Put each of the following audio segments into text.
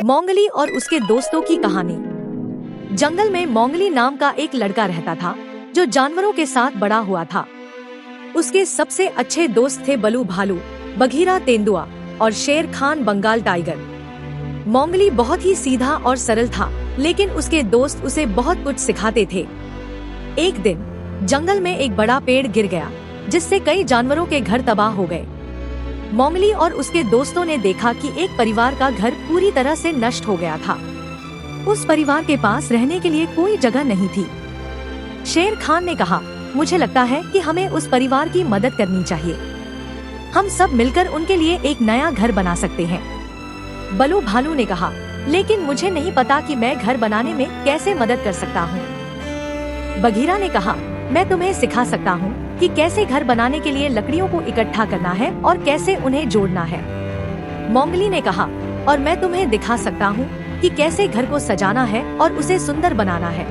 मोंगली और उसके दोस्तों की कहानी। जंगल में मोंगली नाम का एक लड़का रहता था जो जानवरों के साथ बड़ा हुआ था। उसके सबसे अच्छे दोस्त थे बलू भालू, बघीरा तेंदुआ और शेर खान बंगाल टाइगर। मोंगली बहुत ही सीधा और सरल था, लेकिन उसके दोस्त उसे बहुत कुछ सिखाते थे। एक दिन जंगल में एक बड़ा पेड़ गिर गया, जिससे कई जानवरों के घर तबाह हो गए। मोंगली और उसके दोस्तों ने देखा कि एक परिवार का घर पूरी तरह से नष्ट हो गया था। उस परिवार के पास रहने के लिए कोई जगह नहीं थी। शेर खान ने कहा, मुझे लगता है कि हमें उस परिवार की मदद करनी चाहिए। हम सब मिलकर उनके लिए एक नया घर बना सकते हैं। बलू भालू ने कहा, लेकिन मुझे नहीं पता कि मैं घर बनाने में कैसे मदद कर सकता हूँ। बघीरा ने कहा, मैं तुम्हें सिखा सकता हूँ कि कैसे घर बनाने के लिए लकड़ियों को इकट्ठा करना है और कैसे उन्हें जोड़ना है। मोंगली ने कहा, और मैं तुम्हें दिखा सकता हूँ कि कैसे घर को सजाना है और उसे सुंदर बनाना है।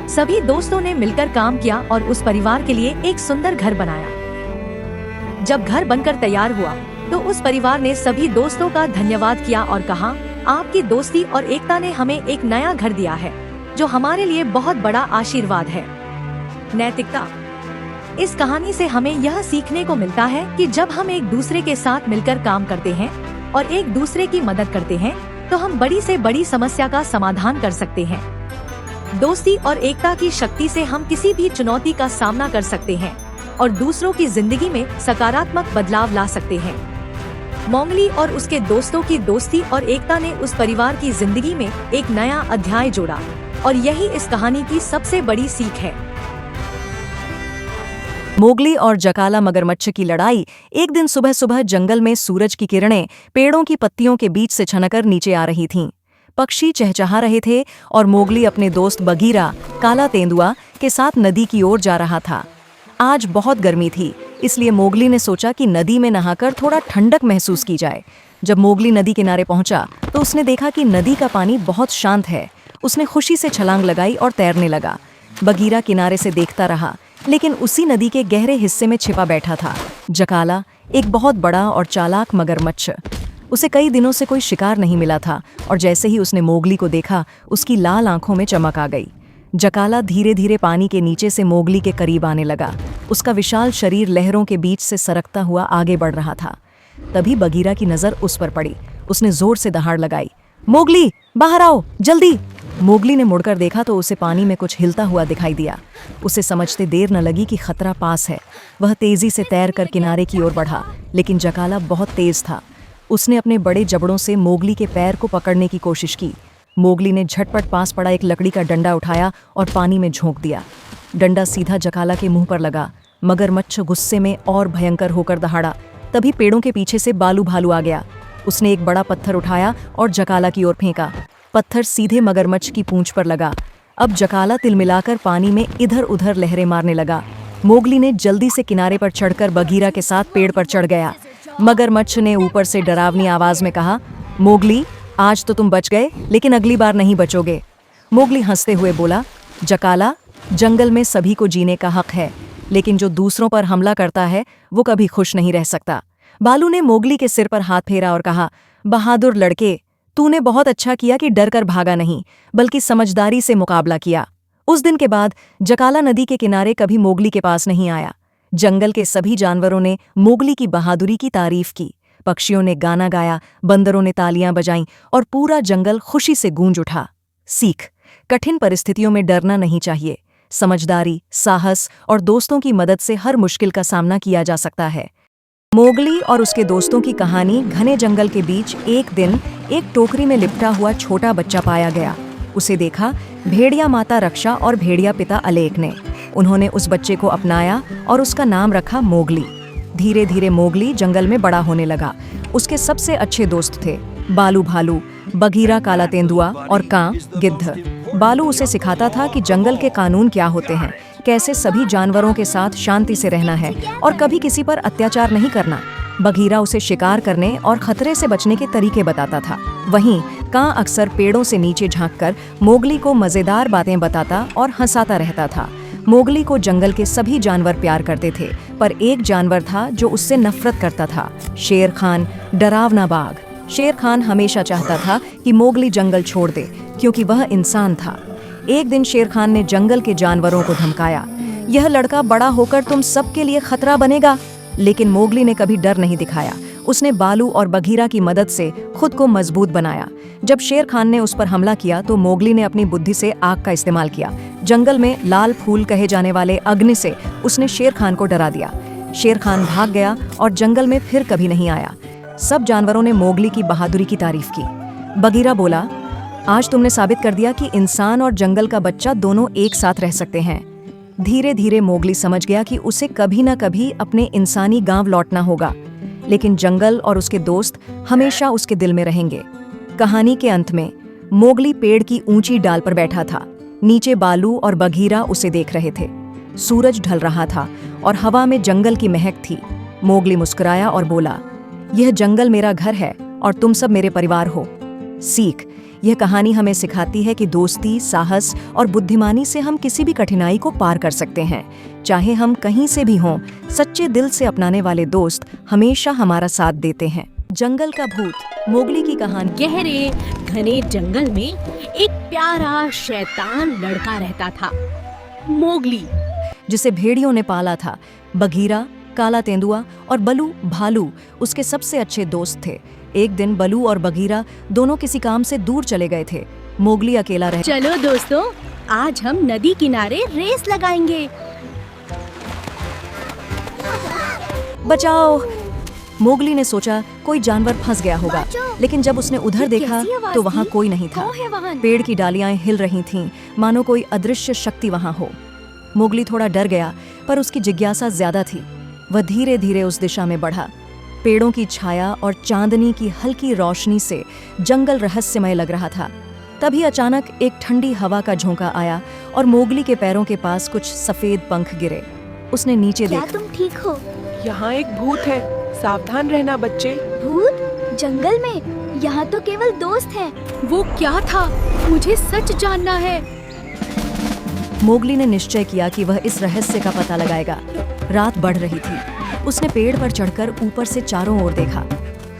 सभी दोस्तों ने मिलकर काम किया और उस परिवार के लिए एक सुंदर घर बनाया। जब घर बनकर तैयार हुआ तो उस परिवार ने सभी दोस्तों का धन्यवाद किया और कहा, आपकी दोस्ती और एकता ने हमें एक नया घर दिया है, जो हमारे लिए बहुत बड़ा आशीर्वाद है। नैतिकता। इस कहानी से हमें यह सीखने को मिलता है कि जब हम एक दूसरे के साथ मिलकर काम करते हैं और एक दूसरे की मदद करते हैं, तो हम बड़ी से बड़ी समस्या का समाधान कर सकते हैं। दोस्ती और एकता की शक्ति से हम किसी भी चुनौती का सामना कर सकते हैं और दूसरों की जिंदगी में सकारात्मक बदलाव ला सकते हैं। मोंगली और उसके दोस्तों की दोस्ती और एकता ने उस परिवार की जिंदगी में एक नया अध्याय जोड़ा, और यही इस कहानी की सबसे बड़ी सीख है। मोगली और जकाला मगरमच्छ की लड़ाई। एक दिन सुबह सुबह जंगल में सूरज की किरणें पेड़ों की पत्तियों के बीच से छनकर नीचे आ रही थीं। पक्षी चहचहा रहे थे और मोगली अपने दोस्त बघीरा, काला तेंदुआ के साथ नदी की ओर जा रहा था। आज बहुत गर्मी थी, इसलिए मोगली ने सोचा कि नदी में नहाकर थोड़ा ठंडक महसूस की जाए। जब मोगली नदी किनारे पहुंचा तो उसने देखा कि नदी का पानी बहुत शांत है। उसने खुशी से छलांग लगाई और तैरने लगा। बघीरा किनारे से देखता रहा, लेकिन उसी नदी के गहरे हिस्से में छिपा बैठा था जकाला, एक बहुत बड़ा और चालाक मगरमच्छ। उसे कई दिनों से कोई शिकार नहीं मिला था, और जैसे ही उसने मोगली को देखा, उसकी लाल आंखों में चमक आ गई। जकाला धीरे धीरे पानी के नीचे से मोगली के करीब आने लगा। उसका विशाल शरीर लहरों के बीच से सरकता हुआ आगे बढ़ रहा था। तभी बघीरा की नजर उस पर पड़ी। उसने जोर से दहाड़ लगाई, मोगली, बाहर आओ, जल्दी। मोगली ने मुड़कर देखा तो उसे पानी में कुछ हिलता हुआ दिखाई दिया। उसे समझते देर न लगी कि खतरा पास है। वह तेजी से तैरकर किनारे की ओर बढ़ा, लेकिन जकाला बहुत तेज था। उसने अपने बड़े जबड़ों से मोगली के पैर को पकड़ने की कोशिश की। मोगली ने झटपट पास पड़ा एक लकड़ी का डंडा उठाया और पानी में झोंक दिया। डंडा सीधा जकाला के मुंह पर लगा। मगरमच्छ गुस्से में और भयंकर होकर दहाड़ा। तभी पेड़ों के पीछे से बालू भालू आ गया। उसने एक बड़ा पत्थर उठाया और जकाला की ओर फेंका। पत्थर सीधे मगरमच्छ की पूंछ पर लगा। अब जकाला तिलमिलाकर पानी में इधर उधर लहरें मारने लगा। मोगली ने जल्दी से किनारे पर चढ़कर बघीरा के साथ पेड़ पर चढ़ गया। मगरमच्छ ने ऊपर से डरावनी आवाज में कहा, मोगली, आज तो तुम बच गए, लेकिन अगली बार नहीं बचोगे। मोगली हंसते हुए बोला, जकाला, जंगल में सभी को जीने का हक है, लेकिन जो दूसरों पर हमला करता है वो कभी खुश नहीं रह सकता। बालू ने मोगली के सिर पर हाथ फेरा और कहा, बहादुर लड़के, तूने बहुत अच्छा किया कि डर कर भागा नहीं, बल्कि समझदारी से मुकाबला किया। उस दिन के बाद जकाला नदी के किनारे कभी मोगली के पास नहीं आया। जंगल के सभी जानवरों ने मोगली की बहादुरी की तारीफ की। पक्षियों ने गाना गाया, बंदरों ने तालियां बजाईं और पूरा जंगल खुशी से गूंज उठा। सीख: कठिन परिस्थितियों में डरना नहीं चाहिए। समझदारी, साहस और दोस्तों की मदद से हर मुश्किल का सामना किया जा सकता है। मोगली और उसके दोस्तों की कहानी। घने जंगल के बीच एक दिन एक टोकरी में लिपटा हुआ छोटा बच्चा पाया गया। उसे देखा भेड़िया माता रक्षा और भेड़िया पिता अलेख ने। उन्होंने उस बच्चे को अपनाया और उसका नाम रखा मोगली। धीरे धीरे मोगली जंगल में बड़ा होने लगा। उसके सबसे अच्छे दोस्त थे बालू भालू, बघीरा काला तेंदुआ और कां गिद्ध। बालू उसे सिखाता था कि जंगल के कानून क्या होते हैं, कैसे सभी जानवरों के साथ शांति से रहना है और कभी किसी पर अत्याचार नहीं करना। बघीरा उसे शिकार करने और खतरे से बचने के तरीके बताता था। वहीं कां अक्सर पेड़ों से नीचे झांककर मोगली को मजेदार बातें बताता और हंसाता रहता था। मोगली को जंगल के सभी जानवर प्यार करते थे, पर एक जानवर था जो उससे नफरत करता था, शेर खान, डरावना बाघ। शेर खान हमेशा चाहता था कि मोगली जंगल छोड़ दे, क्योंकि वह इंसान था। एक दिन शेर खान ने जंगल के जानवरों को धमकाया, यह लड़का बड़ा होकर तुम सबके लिए खतरा बनेगा। लेकिन मोगली ने कभी डर नहीं दिखाया। उसने बालू और बघीरा की मदद से खुद को मजबूत बनाया। जब शेर खान ने उस पर हमला किया तो मोगली ने अपनी बुद्धि से आग का इस्तेमाल किया। जंगल में लाल फूल कहे जाने वाले अग्नि से उसने शेर खान को डरा दिया। शेर खान भाग गया और जंगल में फिर कभी नहीं आया। सब जानवरों ने मोगली की बहादुरी की तारीफ की। बघीरा बोला, आज तुमने साबित कर दिया कि इंसान और जंगल का बच्चा दोनों एक साथ रह सकते हैं। धीरे धीरे मोगली समझ गया कि उसे कभी न कभी अपने इंसानी गांव लौटना होगा, लेकिन जंगल और उसके दोस्त हमेशा उसके दिल में रहेंगे। कहानी के अंत में मोगली पेड़ की ऊंची डाल पर बैठा था। नीचे बालू और बघीरा उसे देख रहे थे। सूरज ढल रहा था और हवा में जंगल की महक थी। मोगली मुस्कुराया और बोला, यह जंगल मेरा घर है और तुम सब मेरे परिवार हो। सीख, यह कहानी हमें सिखाती है कि दोस्ती, साहस और बुद्धिमानी से हम किसी भी कठिनाई को पार कर सकते हैं। चाहे हम कहीं से भी हों, सच्चे दिल से अपनाने वाले दोस्त हमेशा हमारा साथ देते हैं। जंगल का भूत, मोगली की कहानी। गहरे घने जंगल में एक प्यारा शैतान लड़का रहता था, मोगली, जिसे भेड़ियों ने पाला था। बघीरा, काला तेंदुआ और बलू भालू उसके सबसे अच्छे दोस्त थे। एक दिन बलू और बघीरा दोनों किसी काम से दूर चले गए थे। मोगली अकेला रह। चलो दोस्तों, आज हम नदी किनारे रेस लगाएंगे। बचाओ! मोगली ने सोचा कोई जानवर फंस गया होगा, लेकिन जब उसने उधर देखा तो वहाँ कोई नहीं था। पेड़ की डालियां हिल रही थीं, मानो कोई अदृश्य शक्ति वहाँ हो। मोगली थोड़ा डर गया, पर उसकी जिज्ञासा ज्यादा थी। वह धीरे धीरे उस दिशा में बढ़ा। पेड़ों की छाया और चांदनी की हल्की रोशनी से जंगल रहस्यमय लग रहा था। तभी अचानक एक ठंडी हवा का झोंका आया और मोगली के पैरों के पास कुछ सफेद पंख गिरे। उसने नीचे देखा। क्या तुम ठीक हो? यहाँ एक भूत है, सावधान रहना बच्चे। भूत? जंगल में? यहाँ तो केवल दोस्त हैं। वो क्या था? मुझे सच जानना है। मोगली ने निश्चय किया कि वह इस रहस्य का पता लगाएगा। रात बढ़ रही थी। उसने पेड़ पर चढ़कर ऊपर से चारों ओर देखा।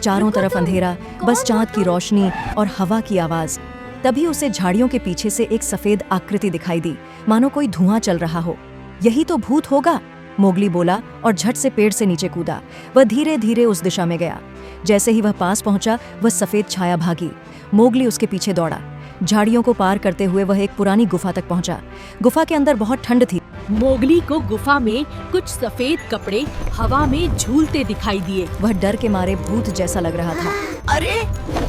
चारों तरफ अंधेरा, बस चांद की रोशनी और हवा की आवाज। तभी उसे झाड़ियों के पीछे से एक सफेद आकृति दिखाई दी, मानो कोई धुआं चल रहा हो। यही तो भूत होगा, मोगली बोला और झट से पेड़ से नीचे कूदा। वह धीरे धीरे उस दिशा में गया। जैसे ही वह पास पहुंचा, वह सफेद छाया भागी। मोगली उसके पीछे दौड़ा। झाड़ियों को पार करते हुए वह एक पुरानी गुफा तक पहुंचा। गुफा के अंदर बहुत ठंड थी। मोगली को गुफा में कुछ सफेद कपड़े हवा में झूलते दिखाई दिए। वह डर के मारे भूत जैसा लग रहा था। अरे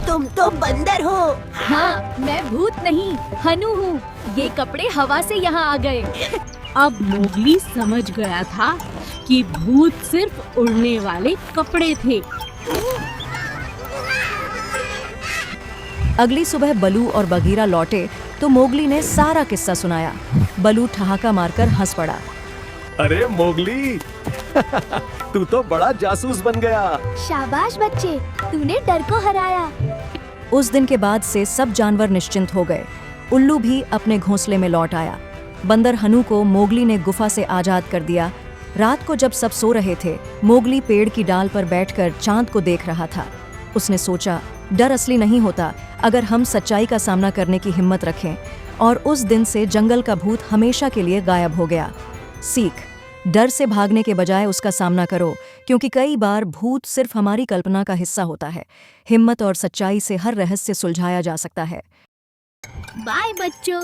तुम तो बंदर हो। हाँ, मैं भूत नहीं, हनु हूँ। ये कपड़े हवा से यहाँ आ गए। अब मोगली समझ गया था कि भूत सिर्फ उड़ने वाले कपड़े थे। अगली सुबह बलू और बघीरा लौटे तो मोगली ने सारा किस्सा सुनाया। बलू ठहाका मारकर हंस पड़ा। अरे मोगली, तू तो बड़ा जासूस बन गया। शाबाश बच्चे, तूने डर को हराया। उस दिन के बाद से सब जानवर निश्चिंत हो गए। उल्लू भी अपने घोंसले में लौट आया। बंदर हनु को मोगली ने गुफा से आजाद कर दिया। रात को जब सब सो रहे थे, मोगली पेड़ की डाल पर बैठकर चांद को देख रहा था। उसने सोचा, डर असली नहीं होता अगर हम सच्चाई का सामना करने की हिम्मत रखें। और उस दिन से जंगल का भूत हमेशा के लिए गायब हो गया। सीख, डर से भागने के बजाय उसका सामना करो, क्योंकि कई बार भूत सिर्फ हमारी कल्पना का हिस्सा होता है। हिम्मत और सच्चाई से हर रहस्य सुलझाया जा सकता है। बाय बच्चों।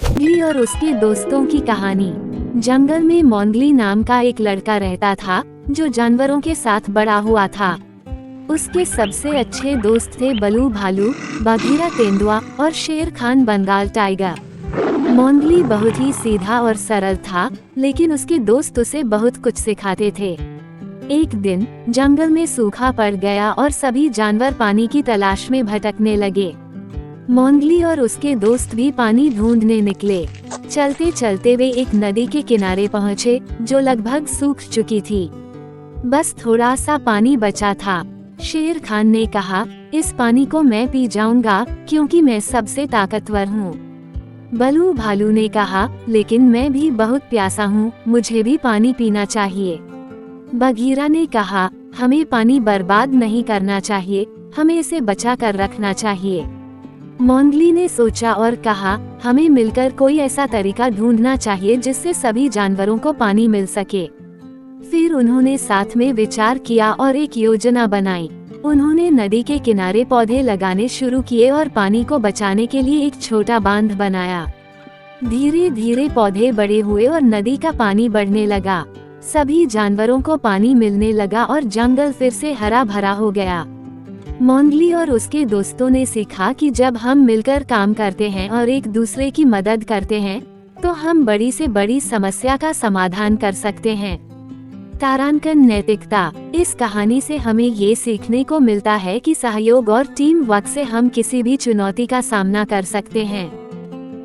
मोगली और उसके दोस्तों की कहानी। जंगल में मोगली नाम का एक लड़का रहता था जो जानवरों के साथ बड़ा हुआ था। उसके सबसे अच्छे दोस्त थे बलू भालू, बघीरा तेंदुआ और शेर खान बंगाल टाइगर। मोगली बहुत ही सीधा और सरल था, लेकिन उसके दोस्त उसे बहुत कुछ सिखाते थे। एक दिन जंगल में सूखा पड़ गया और सभी जानवर पानी की तलाश में भटकने लगे। मोगली और उसके दोस्त भी पानी ढूंढने निकले। चलते चलते वे एक नदी के किनारे पहुँचे जो लगभग सूख चुकी थी। बस थोड़ा सा पानी बचा था। शेर खान ने कहा, इस पानी को मैं पी जाऊंगा क्योंकि मैं सबसे ताकतवर हूँ। बलू भालू ने कहा, लेकिन मैं भी बहुत प्यासा हूँ, मुझे भी पानी पीना चाहिए। बगीरा ने कहा, हमें पानी बर्बाद नहीं करना चाहिए, हमें इसे बचा कर रखना चाहिए। मोंगली ने सोचा और कहा, हमें मिलकर कोई ऐसा तरीका ढूंढना चाहिए जिससे सभी जानवरों को पानी मिल सके। फिर उन्होंने साथ में विचार किया और एक योजना बनाई। उन्होंने नदी के किनारे पौधे लगाने शुरू किए और पानी को बचाने के लिए एक छोटा बांध बनाया। धीरे धीरे पौधे बड़े हुए और नदी का पानी बढ़ने लगा। सभी जानवरों को पानी मिलने लगा और जंगल फिर से हरा भरा हो गया। मोंगली और उसके दोस्तों ने सीखा कि जब हम मिलकर काम करते हैं और एक दूसरे की मदद करते हैं तो हम बड़ी से बड़ी समस्या का समाधान कर सकते हैं। तारांकन नैतिकता। इस कहानी से हमें ये सीखने को मिलता है कि सहयोग और टीम वर्क से हम किसी भी चुनौती का सामना कर सकते हैं।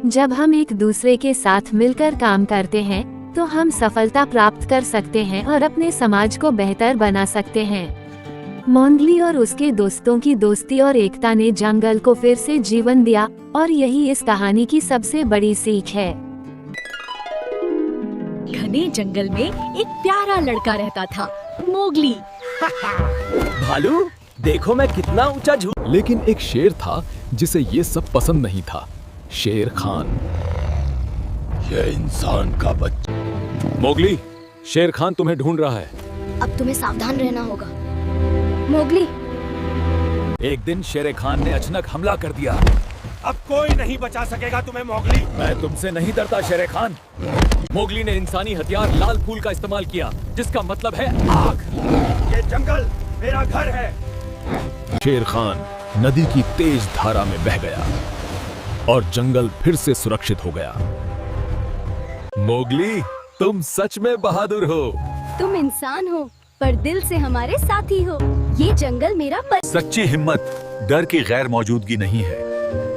जब हम एक दूसरे के साथ मिलकर काम करते हैं तो हम सफलता प्राप्त कर सकते हैं और अपने समाज को बेहतर बना सकते हैं। मोंगली और उसके दोस्तों की दोस्ती और एकता ने जंगल को फिर से जीवन दिया और यही इस कहानी की सबसे बड़ी सीख है। घने जंगल में एक प्यारा लड़का रहता था, मोगली। भालू, देखो मैं कितना ऊंचा झूल। लेकिन एक शेर था जिसे ये सब पसंद नहीं था। शेर खान। ये इंसान का बच्चा। मोगली, शेर खान तुम्हें ढूंढ रहा है। अब तुम्हें सावधान रहना होगा। मोगली, एक दिन शेर खान ने अचानक हमला कर दिया। अब कोई नहीं बचा सकेगा तुम्हें मोगली। मैं तुमसे नहीं डरता शेर खान। मोगली ने इंसानी हथियार लाल फूल का इस्तेमाल किया, जिसका मतलब है आग। ये जंगल मेरा घर है। शेर खान नदी की तेज धारा में बह गया और जंगल फिर से सुरक्षित हो गया। मोगली, तुम सच में बहादुर हो। तुम इंसान हो पर दिल से हमारे साथी हो। ये जंगल मेरा सच्ची हिम्मत डर की गैर मौजूदगी नहीं है,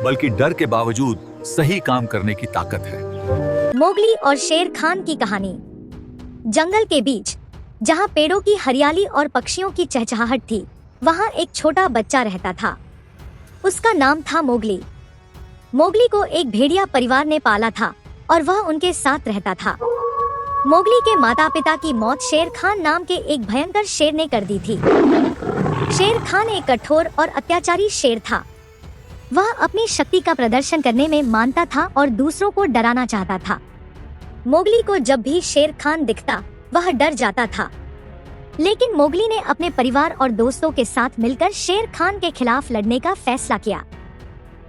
बल्कि डर के बावजूद सही काम करने की ताकत है। मोगली और शेर खान की कहानी। जंगल के बीच, जहाँ पेड़ों की हरियाली और पक्षियों की चहचहाहट थी, वहाँ एक छोटा बच्चा रहता था। उसका नाम था मोगली। मोगली को एक भेड़िया परिवार ने पाला था और वह उनके साथ रहता था। मोगली के माता पिता की मौत शेर खान नाम के एक भयंकर शेर ने कर दी थी। शेर खान एक कठोर और अत्याचारी शेर था। वह अपनी शक्ति का प्रदर्शन करने में मानता था और दूसरों को डराना चाहता था। मोगली को जब भी शेर खान दिखता, वह डर जाता था। लेकिन मोगली ने अपने परिवार और दोस्तों के साथ मिलकर शेर खान के खिलाफ लड़ने का फैसला किया।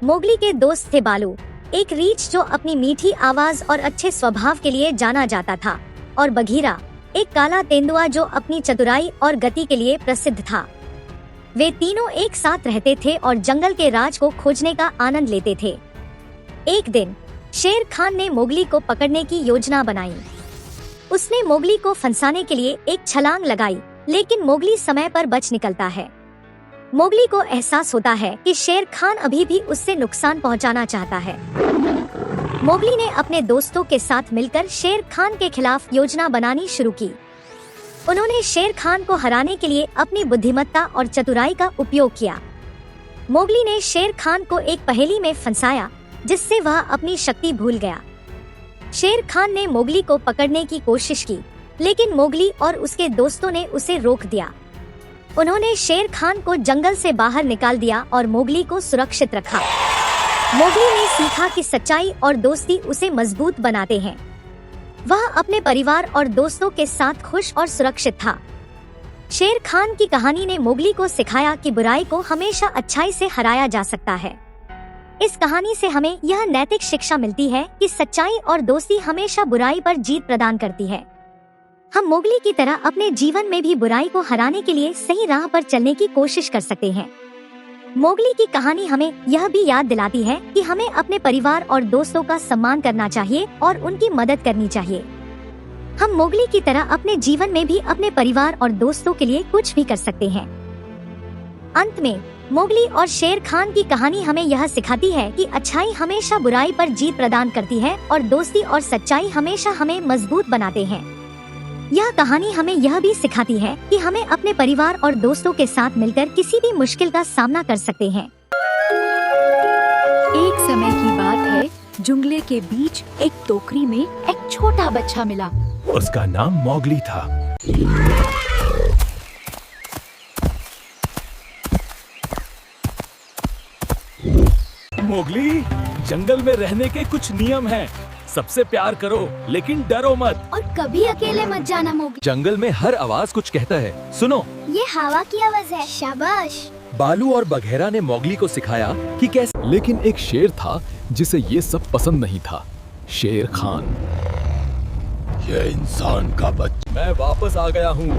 मोगली के दोस्त थे बालू, एक रीछ जो अपनी मीठी आवाज और अच्छे स्वभाव के लिए जाना जाता था, और बघीरा, एक काला तेंदुआ जो अपनी चतुराई और गति के लिए प्रसिद्ध था। वे तीनों एक साथ रहते थे और जंगल के राज को खोजने का आनंद लेते थे। एक दिन शेर खान ने मोगली को पकड़ने की योजना बनाई। उसने मोगली को फंसाने के लिए एक छलांग लगाई, लेकिन मोगली समय पर बच निकलता है। मोगली को एहसास होता है कि शेर खान अभी भी उससे नुकसान पहुंचाना चाहता है। मोगली ने अपने दोस्तों के साथ मिलकर शेर खान के खिलाफ योजना बनानी शुरू की। उन्होंने शेर खान को हराने के लिए अपनी बुद्धिमत्ता और चतुराई का उपयोग किया। मोगली ने शेर खान को एक पहेली में फंसाया, जिससे वह अपनी शक्ति भूल गया। शेर खान ने मोगली को पकड़ने की कोशिश की, लेकिन मोगली और उसके दोस्तों ने उसे रोक दिया। उन्होंने शेर खान को जंगल से बाहर निकाल दिया और मोगली को सुरक्षित रखा। मोगली ने सीखा कि सच्चाई और दोस्ती उसे मजबूत बनाते हैं। वह अपने परिवार और दोस्तों के साथ खुश और सुरक्षित था। शेर खान की कहानी ने मोगली को सिखाया कि बुराई को हमेशा अच्छाई से हराया जा सकता है। इस कहानी से हमें यह नैतिक शिक्षा मिलती है कि सच्चाई और दोस्ती हमेशा बुराई पर जीत प्रदान करती है। हम मोगली की तरह अपने जीवन में भी बुराई को हराने के लिए सही राह पर चलने की कोशिश कर सकते हैं। मोगली की कहानी हमें यह भी याद दिलाती है कि हमें अपने परिवार और दोस्तों का सम्मान करना चाहिए और उनकी मदद करनी चाहिए। हम मोगली की तरह अपने जीवन में भी अपने परिवार और दोस्तों के लिए कुछ भी कर सकते हैं। अंत में मोगली और शेर खान की कहानी हमें यह सिखाती है कि अच्छाई हमेशा बुराई पर जीत प्रदान करती है और दोस्ती और सच्चाई हमेशा हमें मजबूत बनाते हैं। यह कहानी हमें यह भी सिखाती है कि हमें अपने परिवार और दोस्तों के साथ मिलकर किसी भी मुश्किल का सामना कर सकते हैं। एक समय की बात है, जंगले के बीच एक टोकरी में एक छोटा बच्चा मिला। उसका नाम मोगली था। मोगली, जंगल में रहने के कुछ नियम हैं। सबसे प्यार करो लेकिन डरो मत। और कभी अकेले मत जाना मोगली। जंगल में हर आवाज कुछ कहता है, सुनो। ये हवा की आवाज है। शाबाश। बालू और बघेरा ने मोगली को सिखाया कि कैसे। लेकिन एक शेर था जिसे ये सब पसंद नहीं था। शेर खान। ये इंसान का बच्चा। मैं वापस आ गया हूँ।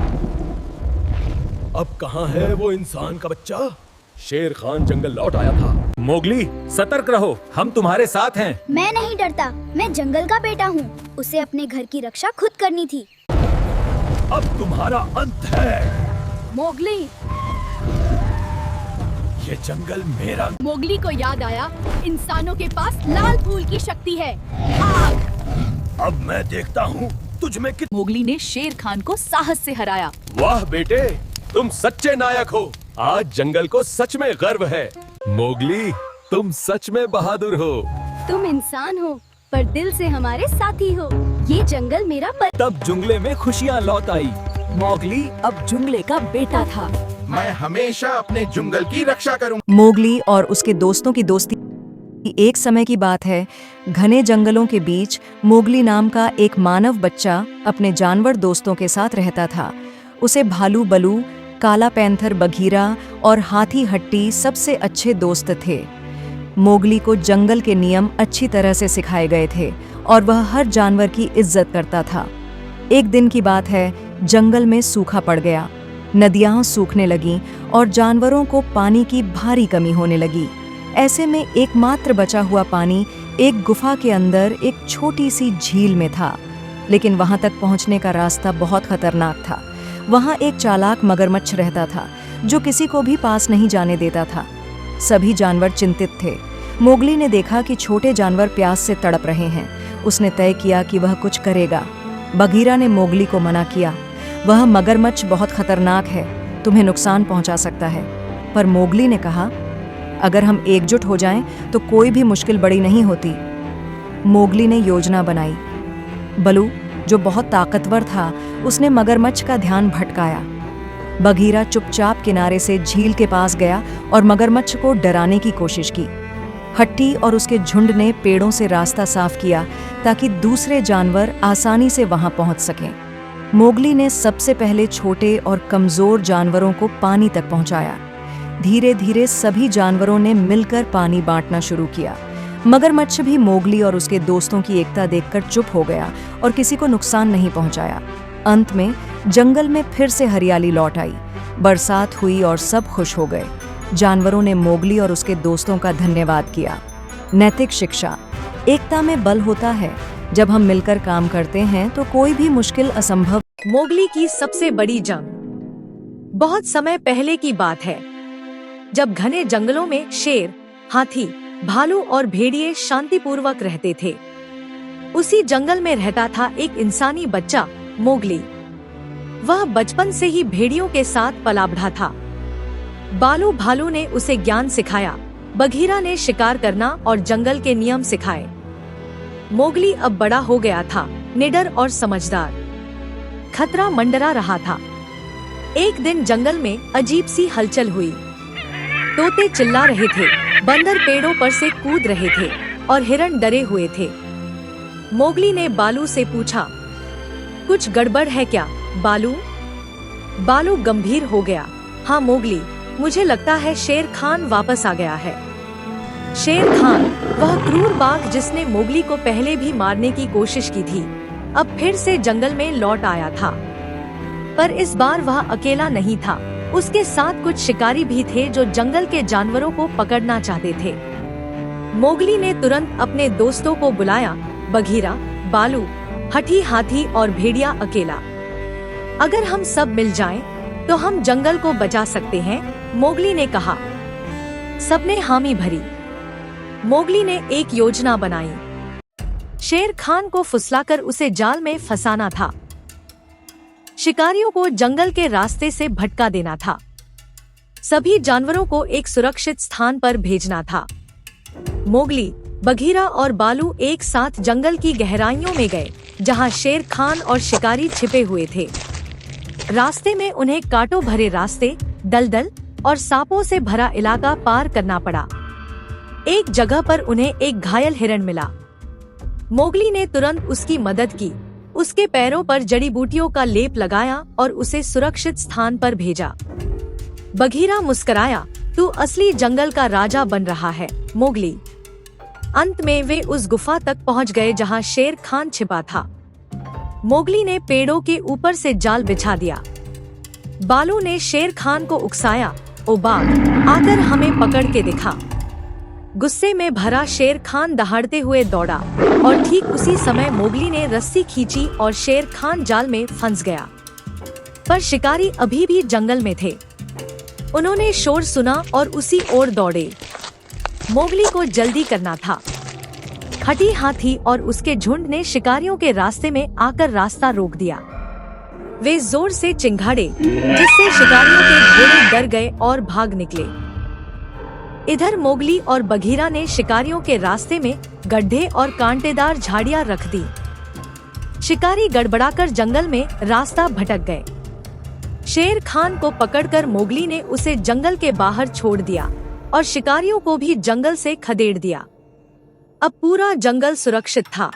अब कहाँ है वो इंसान का बच्चा? शेर खान जंगल लौट आया था। मोगली, सतर्क रहो, हम तुम्हारे साथ हैं। मैं नहीं डरता, मैं जंगल का बेटा हूँ। उसे अपने घर की रक्षा खुद करनी थी। अब तुम्हारा अंत है। मोगली। ये जंगल मेरा। मोगली को याद आया, इंसानों के पास लाल फूल की शक्ति है। आग। अब मैं देखता हूँ तुझ में कित। मोगली ने शेर खान को साहस से हराया। वाह बेटे, तुम सच्चे नायक हो। आज जंगल को सच में गर्व है। मोगली, तुम सच में बहादुर हो। तुम इंसान हो पर दिल से हमारे साथी हो। ये जंगल मेरा तब जुंगले में खुशियाँ लौट आई। मोगली अब जुंगले का बेटा था। मैं हमेशा अपने जंगल की रक्षा करूंगा। मोगली और उसके दोस्तों की दोस्ती। एक समय की बात है, घने जंगलों के बीच मोगली नाम का एक मानव बच्चा अपने जानवर दोस्तों के साथ रहता था। उसे भालू बलू, काला पैंथर बघीरा और हाथी हट्टी सबसे अच्छे दोस्त थे। मोगली को जंगल के नियम अच्छी तरह से सिखाए गए थे और वह हर जानवर की इज्जत करता था। एक दिन की बात है, जंगल में सूखा पड़ गया। नदियाँ सूखने लगीं और जानवरों को पानी की भारी कमी होने लगी। ऐसे में एकमात्र बचा हुआ पानी एक गुफा के अंदर एक छोटी सी झील में था। लेकिन वहां तक पहुंचने का रास्ता बहुत खतरनाक था। वहां एक चालाक मगरमच्छ रहता था जो किसी को भी पास नहीं जाने देता था। सभी जानवर चिंतित थे। मोगली ने देखा कि छोटे जानवर प्यास से तड़प रहे हैं। उसने तय किया कि वह कुछ करेगा। बघीरा ने मोगली को मना किया, वह मगरमच्छ बहुत खतरनाक है, तुम्हें नुकसान पहुंचा सकता है। पर मोगली ने कहा, अगर हम एकजुट हो जाएं तो कोई भी मुश्किल बड़ी नहीं होती। मोगली ने योजना बनाई। बलू, जो बहुत ताकतवर था, उसने मगरमच्छ का ध्यान भटकाया। बघीरा चुपचाप किनारे से झील के पास गया और मगरमच्छ को डराने की कोशिश की। हट्टी और उसके झुंड ने पेड़ों से रास्ता साफ किया ताकि दूसरे जानवर आसानी से वहां पहुंच सकें। मोगली ने सबसे पहले छोटे और कमजोर जानवरों को पानी तक पहुंचाया। धीरे धीरे सभी जानवरों ने मिलकर पानी बांटना शुरू किया। मगरमच्छ भी मोगली और उसके दोस्तों की एकता देखकर चुप हो गया और किसी को नुकसान नहीं पहुंचाया। अंत में जंगल में फिर से हरियाली लौट आई। बरसात हुई और सब खुश हो गए। जानवरों ने मोगली और उसके दोस्तों का धन्यवाद किया। नैतिक शिक्षा। एकता में बल होता है। जब हम मिलकर काम करते हैं तो कोई भी मुश्किल असंभव। मोगली की सबसे बड़ी जंग। बहुत समय पहले की बात है, जब घने जंगलों में शेर, हाथी, भालू और भेड़िए शांतिपूर्वक रहते थे। उसी जंगल में रहता था एक इंसानी बच्चा, मोगली। वह बचपन से ही भेड़ियों के साथ पला बढ़ा था। बालू भालू ने उसे ज्ञान सिखाया, बघीरा ने शिकार करना और जंगल के नियम सिखाए। मोगली अब बड़ा हो गया था, निडर और समझदार। खतरा मंडरा रहा था। एक दिन जंगल में अजीब सी हलचल हुई। तोते चिल्ला रहे थे, बंदर पेड़ों पर से कूद रहे थे और हिरण डरे हुए थे। मोगली ने बालू से पूछा, कुछ गड़बड़ है क्या बालू? बालू गंभीर हो गया। हाँ मोगली, मुझे लगता है शेर खान वापस आ गया है। शेर खान, वह क्रूर बाघ जिसने मोगली को पहले भी मारने की कोशिश की थी, अब फिर से जंगल में लौट आया था। पर इस बार वह अकेला नहीं था, उसके साथ कुछ शिकारी भी थे जो जंगल के जानवरों को पकड़ना चाहते थे। मोगली ने तुरंत अपने दोस्तों को बुलाया, बघीरा, बालू, हठी हाथी और भेड़िया अकेला। अगर हम सब मिल जाएं, तो हम जंगल को बचा सकते हैं, मोगली ने कहा। सबने हामी भरी। मोगली ने एक योजना बनाई। शेर खान को फुसलाकर उसे जाल में फंसाना था। शिकारियों को जंगल के रास्ते से भटका देना था। सभी जानवरों को एक सुरक्षित स्थान पर भेजना था। मोगली, बघीरा और बालू एक साथ जंगल की गहराइयों में गए, जहां शेर खान और शिकारी छिपे हुए थे। रास्ते में उन्हें कांटों भरे रास्ते, दलदल और सांपों से भरा इलाका पार करना पड़ा। एक जगह पर उन्हें एक घायल हिरण मिला। मोगली ने तुरंत उसकी मदद की, उसके पैरों पर जड़ी बूटियों का लेप लगाया और उसे सुरक्षित स्थान पर भेजा। बघीरा मुस्कुराया, तू असली जंगल का राजा बन रहा है मोगली। अंत में वे उस गुफा तक पहुंच गए जहां शेर खान छिपा था। मोगली ने पेड़ों के ऊपर से जाल बिछा दिया। बालू ने शेर खान को उकसाया, ओ बाघ, आकर हमें पकड़ के दिखा। गुस्से में भरा शेर खान दहाड़ते हुए दौड़ा और ठीक उसी समय मोगली ने रस्सी खींची और शेर खान जाल में फंस गया। पर शिकारी अभी भी जंगल में थे। उन्होंने शोर सुना और उसी ओर दौड़े। मोगली को जल्दी करना था। हठी हाथी और उसके झुंड ने शिकारियों के रास्ते में आकर रास्ता रोक दिया। वे जोर से चिंघाड़े, जिससे शिकारियों के घोड़े डर गए और भाग निकले। इधर मोगली और बघीरा ने शिकारियों के रास्ते में गड्ढे और कांटेदार झाड़ियां रख दी। शिकारी गड़बड़ाकर जंगल में रास्ता भटक गए। शेर खान को पकड़कर मोगली ने उसे जंगल के बाहर छोड़ दिया और शिकारियों को भी जंगल से खदेड़ दिया। अब पूरा जंगल सुरक्षित था।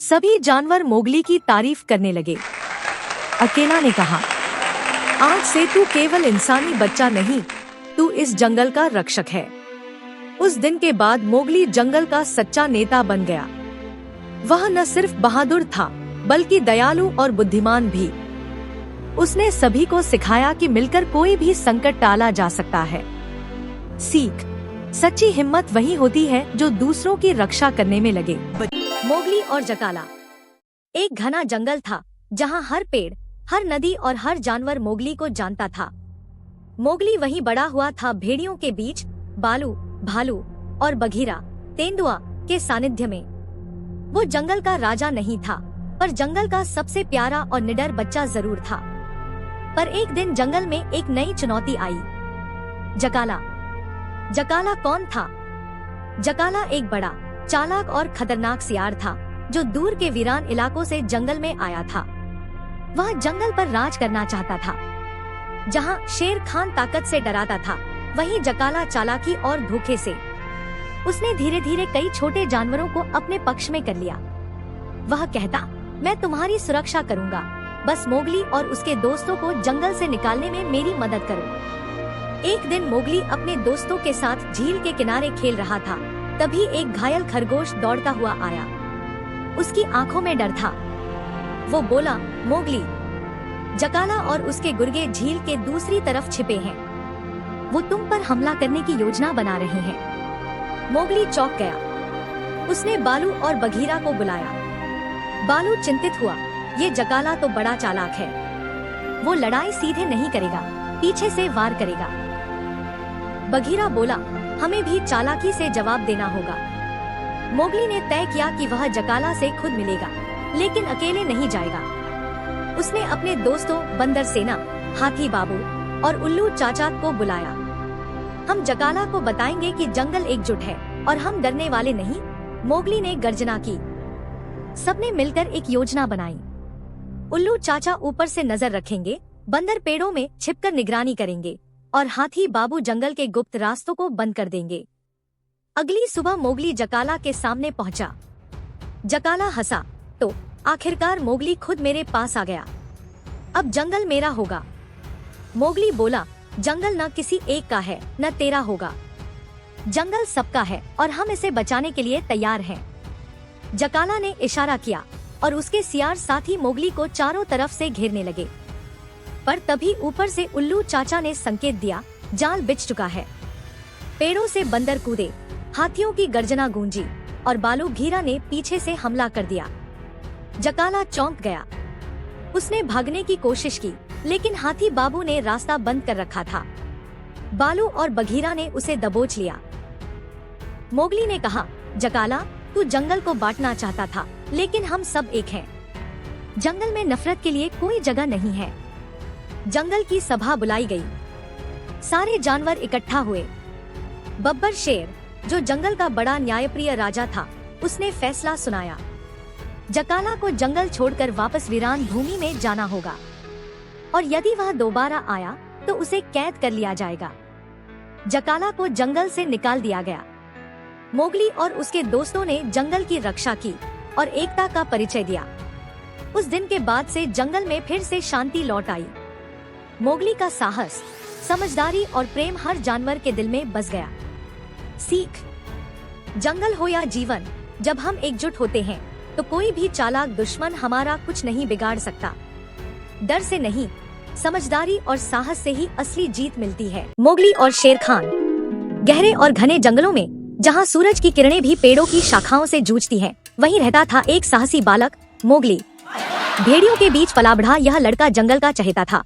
सभी जानवर मोगली की तारीफ करने लगे। अकेला ने कहा, आज से तू केवल इंसानी बच्चा नहीं, तू इस जंगल का रक्षक है। उस दिन के बाद मोगली जंगल का सच्चा नेता बन गया। वह न सिर्फ बहादुर था, बल्कि दयालु और बुद्धिमान भी। उसने सभी को सिखाया कि मिलकर कोई भी संकट टाला जा सकता है। सीख, सच्ची हिम्मत वही होती है जो दूसरों की रक्षा करने में लगे। मोगली और जकाला। एक घना जंगल था जहाँ हर पेड़, हर नदी और हर जानवर मोगली को जानता था। मोगली वहीं बड़ा हुआ था, भेड़ियों के बीच, बालू, भालू और बघीरा, तेंदुआ के सानिध्य में। वो जंगल का राजा नहीं था, पर जंगल का सबसे प्यारा और निडर बच्चा जरूर था। पर एक दिन जंगल में एक नई चुनौती आई। जकाला। जकाला कौन था? जकाला एक बड़ा, चालाक और खतरनाक सियार था, जो दूर के वीरान इलाकों से जंगल में आया था। वह जंगल पर राज करना चाहता था। जहां शेर खान ताकत से डराता था, वहीं जकाला चालाकी और धोखे से। उसने धीरे धीरे कई छोटे जानवरों को अपने पक्ष में कर लिया। वह कहता, मैं तुम्हारी सुरक्षा करूंगा, बस मोगली और उसके दोस्तों को जंगल से निकालने में मेरी मदद करो। एक दिन मोगली अपने दोस्तों के साथ झील के किनारे खेल रहा था। तभी एक घायल खरगोश दौड़ता हुआ आया। उसकी आंखों में डर था। वो बोला, मोगली, जकाला और उसके गुर्गे झील के दूसरी तरफ छिपे हैं। वो तुम पर हमला करने की योजना बना रहे हैं। मोगली चौंक गया। उसने बालू और बघीरा को बुलाया। बालू चिंतित हुआ, ये जकाला तो बड़ा चालाक है। वो लड़ाई सीधे नहीं करेगा, पीछे से वार करेगा। बघीरा बोला, हमें भी चालाकी से जवाब देना होगा। मोगली ने तय किया कि वह जकाला से खुद मिलेगा, लेकिन अकेले नहीं जाएगा। उसने अपने दोस्तों बंदर सेना, हाथी बाबू और उल्लू चाचा को बुलाया। हम जकाला को बताएंगे कि जंगल एकजुट है और हम डरने वाले नहीं, मोगली ने गर्जना की। सबने मिलकर एक योजना बनाई। उल्लू चाचा ऊपर से नजर रखेंगे, बंदर पेड़ों में छिपकर निगरानी करेंगे और हाथी बाबू जंगल के गुप्त रास्तों को बंद कर देंगे। अगली सुबह मोगली जकाला के सामने पहुंचा। जकाला हंसा, तो आखिरकार मोगली खुद मेरे पास आ गया। अब जंगल मेरा होगा। मोगली बोला, जंगल न किसी एक का है, न तेरा होगा। जंगल सबका है और हम इसे बचाने के लिए तैयार हैं। जकाला ने इशारा किया और उसके सियार साथी मोगली को चारों तरफ से घेरने लगे। पर तभी ऊपर से उल्लू चाचा ने संकेत दिया, जाल बिछ चुका है। पेड़ों से बंदर कूदे, हाथियों की गर्जना गूंजी और बालू घीरा ने पीछे से हमला कर दिया। जकाला चौंक गया। उसने भागने की कोशिश की, लेकिन हाथी बाबू ने रास्ता बंद कर रखा था। बालू और बघीरा ने उसे दबोच लिया। मोगली ने कहा, जकाला, तू जंगल को बांटना चाहता था, लेकिन हम सब एक हैं। जंगल में नफरत के लिए कोई जगह नहीं है। जंगल की सभा बुलाई गई। सारे जानवर इकट्ठा हुए। बब्बर शेर, जो जंगल का बड़ा न्यायप्रिय राजा था, उसने फैसला सुनाया। जकाला को जंगल छोड़कर वापस वीरान भूमि में जाना होगा और यदि वह दोबारा आया तो उसे कैद कर लिया जाएगा। जकाला को जंगल से निकाल दिया गया। मोगली और उसके दोस्तों ने जंगल की रक्षा की और एकता का परिचय दिया। उस दिन के बाद से जंगल में फिर से शांति लौट आई। मोगली का साहस, समझदारी और प्रेम हर जानवर के दिल में बस गया। सीख: जंगल हो या जीवन, जब हम एकजुट होते हैं तो कोई भी चालाक दुश्मन हमारा कुछ नहीं बिगाड़ सकता। डर से नहीं, समझदारी और साहस से ही असली जीत मिलती है। मोगली और शेर खान। गहरे और घने जंगलों में, जहाँ सूरज की किरणें भी पेड़ों की शाखाओं से जूझती हैं, वहीं रहता था एक साहसी बालक, मोगली। भेड़ियों के बीच पला बढ़ा यह लड़का जंगल का चहेता था,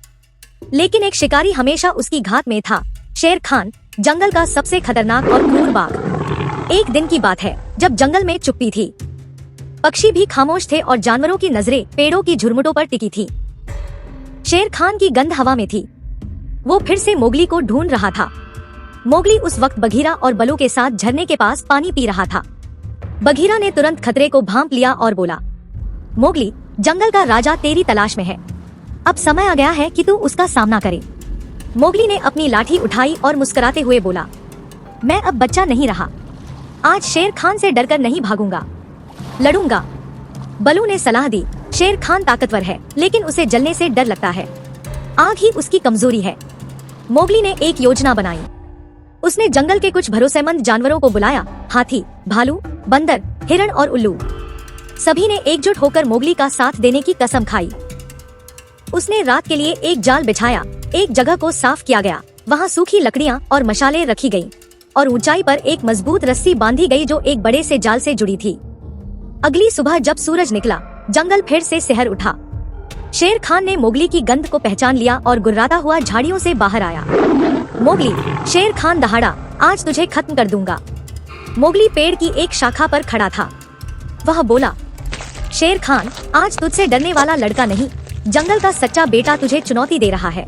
लेकिन एक शिकारी हमेशा उसकी घात में था, शेर खान, जंगल का सबसे खतरनाक और क्रूर बाघ। एक दिन की बात है जब जंगल में चुप्पी थी। पक्षी भी खामोश थे और जानवरों की नजरें पेड़ों की झुरमुटों पर टिकी थी। शेर खान की गंध हवा में थी। वो फिर से मोगली को ढूंढ रहा था। मोगली उस वक्त बघीरा और बलू के साथ झरने के पास पानी पी रहा था। बघीरा ने तुरंत खतरे को भांप लिया और बोला, मोगली, जंगल का राजा तेरी तलाश में है। अब समय आ गया है कि तू उसका सामना करे। मोगली ने अपनी लाठी उठाई और मुस्कुराते हुए बोला, मैं अब बच्चा नहीं रहा। आज शेर खान से डरकर नहीं भागूंगा, लड़ूंगा। बलू ने सलाह दी, शेर खान ताकतवर है, लेकिन उसे जलने से डर लगता है। आग ही उसकी कमजोरी है। मोगली ने एक योजना बनाई। उसने जंगल के कुछ भरोसेमंद जानवरों को बुलाया, हाथी, भालू, बंदर, हिरण और उल्लू। सभी ने एकजुट होकर मोगली का साथ देने की कसम खाई। उसने रात के लिए एक जाल बिछाया। एक जगह को साफ किया गया। वहाँ सूखी लकड़ियाँ और मशालें रखी गयी और ऊंचाई पर एक मजबूत रस्सी बांधी गई जो एक बड़े से जाल से जुड़ी थी। अगली सुबह जब सूरज निकला, जंगल फिर से सिहर उठा। शेर खान ने मोगली की गंध को पहचान लिया और गुर्राता हुआ झाड़ियों से बाहर आया। मोगली, शेर खान दहाड़ा, आज तुझे खत्म कर दूंगा। मोगली पेड़ की एक शाखा पर खड़ा था। वह बोला, शेर खान, आज तुझसे डरने वाला लड़का नहीं, जंगल का सच्चा बेटा तुझे चुनौती दे रहा है।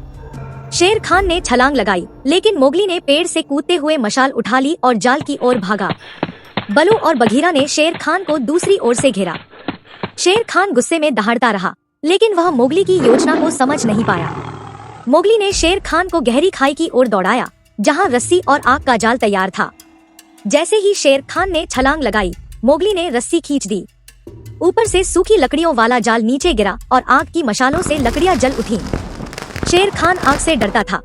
शेर खान ने छलांग लगाई, लेकिन मोगली ने पेड़ से कूदते हुए मशाल उठा ली और जाल की ओर भागा। बलू और बघीरा ने शेर खान को दूसरी ओर से घेरा। शेर खान गुस्से में दहाड़ता रहा, लेकिन वह मोगली की योजना को समझ नहीं पाया। मोगली ने शेर खान को गहरी खाई की ओर दौड़ाया, जहां रस्सी और आग का जाल तैयार था। जैसे ही शेर खान ने छलांग लगाई, मोगली ने रस्सी खींच दी। ऊपर से सूखी लकड़ियों वाला जाल नीचे गिरा और आग की मशालों से लकड़ियां जल उठी। शेर खान आग से डरता था।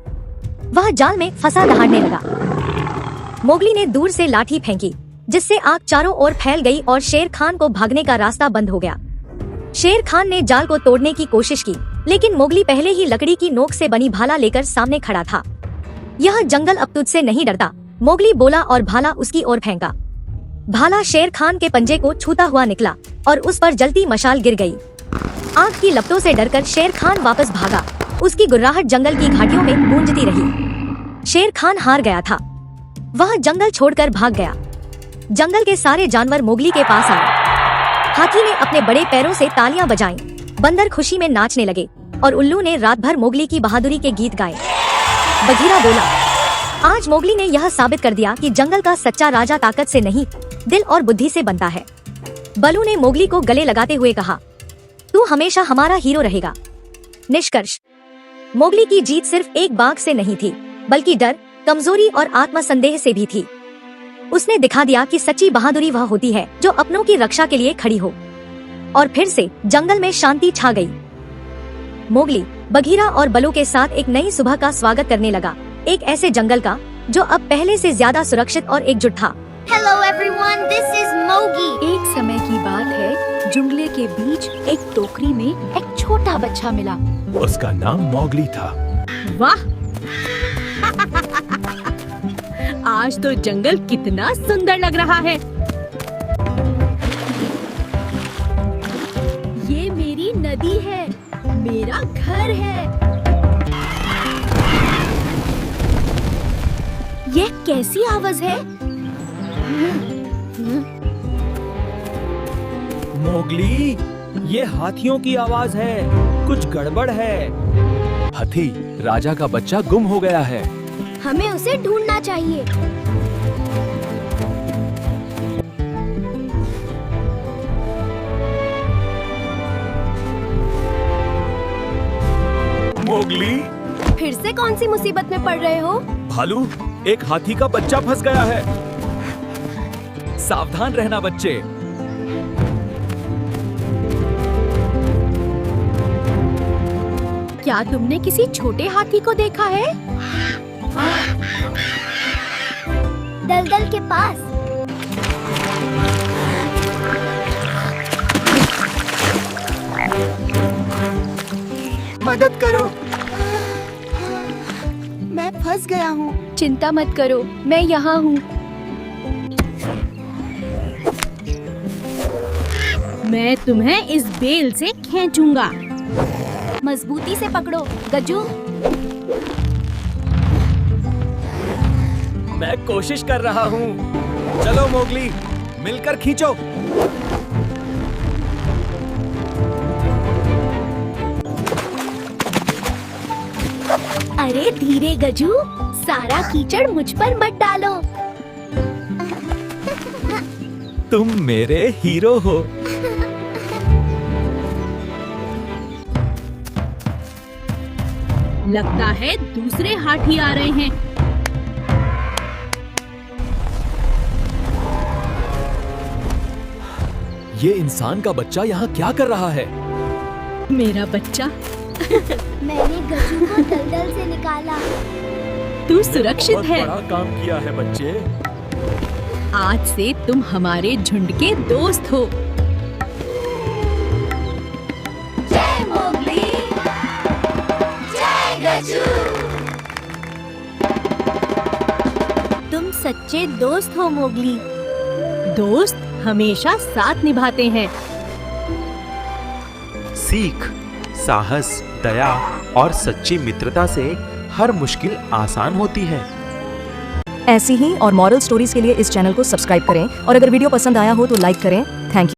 वह जाल में फंसा दहाड़ने लगा। मोगली ने दूर से लाठी फेंकी, जिससे आग चारों ओर फैल गई और शेर खान को भागने का रास्ता बंद हो गया। शेर खान ने जाल को तोड़ने की कोशिश की, लेकिन मोगली पहले ही लकड़ी की नोक से बनी भाला लेकर सामने खड़ा था। यह जंगल अब तुझसे नहीं डरता, मोगली बोला और भाला उसकी ओर फेंका। भाला शेर खान के पंजे को छूता हुआ निकला और उस पर जलती मशाल गिर गई। आग की लपटों से डरकर शेर खान वापस भागा। उसकी गुर्राहट जंगल की घाटियों में गूंजती रही। शेर खान हार गया था। वह जंगल छोड़कर भाग गया। जंगल के सारे जानवर मोगली के पास आए। हाथी ने अपने बड़े पैरों से तालियां बजाईं, बंदर खुशी में नाचने लगे और उल्लू ने रात भर मोगली की बहादुरी के गीत गाए। बघीरा बोला, आज मोगली ने यह साबित कर दिया कि जंगल का सच्चा राजा ताकत से नहीं, दिल और बुद्धि से बनता है। बलू ने मोगली को गले लगाते हुए कहा, तू हमेशा हमारा हीरो रहेगा। निष्कर्ष, मोगली की जीत सिर्फ एक बाघ से नहीं थी, बल्कि डर, कमजोरी और आत्मसंदेह से भी थी। उसने दिखा दिया कि सच्ची बहादुरी वह होती है जो अपनों की रक्षा के लिए खड़ी हो। और फिर से जंगल में शांति छा गई। मोगली, बघीरा और बलू के साथ एक नई सुबह का स्वागत करने लगा, एक ऐसे जंगल का जो अब पहले से ज्यादा सुरक्षित और एकजुट था। Hello everyone, this is Mogi. एक समय की बात है, जंगले के बीच एक टोकरी में एक छोटा बच्चा मिला। उसका नाम मोगली था। वाह! आज तो जंगल कितना सुंदर लग रहा है। ये मेरी नदी है, मेरा घर है। ये कैसी आवाज है? मोगली, ये हाथियों की आवाज है, कुछ गड़बड़ है। हाथी, राजा का बच्चा गुम हो गया है। हमें उसे ढूंढना चाहिए। मोगली, फिर से कौन सी मुसीबत में पड़ रहे हो? भालू, एक हाथी का बच्चा फंस गया है। सावधान रहना बच्चे। क्या तुमने किसी छोटे हाथी को देखा है? दलदल के पास। मदद करो, मैं फंस गया हूँ। चिंता मत करो, मैं यहाँ हूँ। मैं तुम्हें इस बेल से खींचूंगा। मजबूती से पकड़ो गज्जू। मैं कोशिश कर रहा हूँ। चलो मोगली, मिलकर खींचो। अरे धीरे गज्जू, सारा कीचड़ मुझ पर मत डालो। तुम मेरे हीरो हो। लगता है दूसरे हाथी आ रहे हैं। ये इंसान का बच्चा यहाँ क्या कर रहा है? मेरा बच्चा, मैंने गज्जू को दलदल से निकाला। तू सुरक्षित बहुत है। बड़ा काम किया है बच्चे। आज से तुम हमारे झुंड के दोस्त हो। जय मोगली, जय गज्जू। तुम सच्चे दोस्त हो मोगली। दोस्त हमेशा साथ निभाते हैं। सीख, साहस, दया और सच्ची मित्रता से हर मुश्किल आसान होती है। ऐसी ही और मॉरल स्टोरीज के लिए इस चैनल को सब्सक्राइब करें और अगर वीडियो पसंद आया हो तो लाइक करें। Thank you.